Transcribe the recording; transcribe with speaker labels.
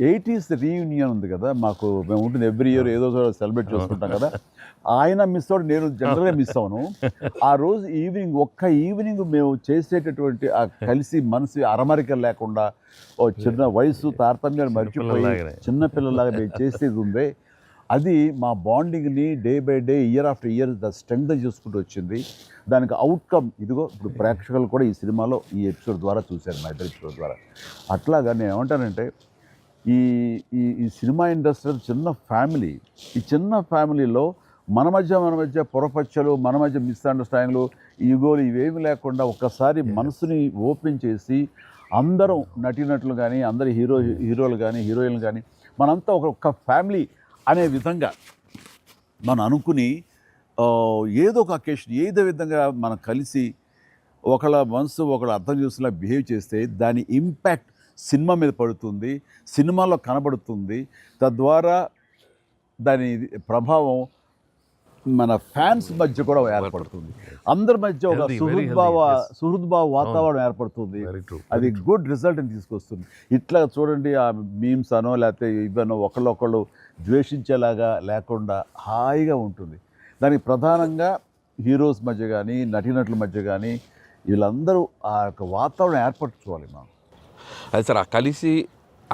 Speaker 1: 80s reunion ఉంది కదా మాకు, మేము ఉంటుంది ఎవ్రీ ఇయర్ ఏదో సెలబ్రేట్ చేసుకుంటాం కదా. ఆయన మిస్ అవ్వడం, నేను జనరల్గా మిస్ అవును. ఆ రోజు ఈవినింగ్, ఒక్క ఈవినింగ్ మేము చేసేటటువంటి ఆ కలిసి మనసు అరమరిక లేకుండా, ఓ చిన్న వయసు తారతమ్యాలు మర్చిపోయి చిన్నపిల్లలాగా మేము చేసేది ఉందే, అది మా బాండింగ్ని day by day, year after year strength చేసుకుంటూ వచ్చింది. దానికి అవుట్కమ్ ఇదిగో ఇప్పుడు ప్రేక్షకులు కూడా ఈ సినిమాలో ఈ ఎపిసోడ్ ద్వారా చూశారు, మా ఇద్దరు ఎపిసోడ్ ద్వారా. అట్లాగా నేను ఏమంటానంటే, ఈ ఈ ఈ సినిమా ఇండస్ట్రీ చిన్న ఫ్యామిలీ. ఈ చిన్న ఫ్యామిలీలో మన మధ్య పొరపచ్చలు, మన మధ్య మిస్అండర్స్టాండింగ్లు, ఈగోలు ఇవేమి లేకుండా ఒక్కసారి మనసుని ఓపెన్ చేసి అందరం నటీనటులు కానీ, అందరు హీరోలు కానీ, హీరోయిన్లు కానీ, మనంతా ఒక్క ఫ్యామిలీ అనే విధంగా మనం అనుకుని ఏదో ఒక అకేషన్, ఏదో విధంగా మనం కలిసి ఒకళ్ళ మనసు ఒకళ్ళు అర్థం చేసుకునేలా బిహేవ్ చేస్తే దాని ఇంపాక్ట్ సినిమా మీద పడుతుంది, సినిమాలో కనబడుతుంది. తద్వారా దాని ప్రభావం మన ఫ్యాన్స్ మధ్య కూడా ఏర్పడుతుంది. అందరి మధ్య ఒక సుహృద్భావ వాతావరణం ఏర్పడుతుంది. అది గుడ్ రిజల్ట్ని తీసుకొస్తుంది. ఇట్లా చూడండి, ఆ మీమ్స్ అనో లేకపోతే ఇవన్నో ఒకళ్ళొకళ్ళు ద్వేషించేలాగా లేకుండా హాయిగా ఉంటుంది. దానికి ప్రధానంగా హీరోస్ మధ్య కానీ, నటీనటుల మధ్య కానీ, వీళ్ళందరూ ఆ యొక్క వాతావరణం ఏర్పరచుకోవాలి మనం.
Speaker 2: అది సార్, ఆ కలిసి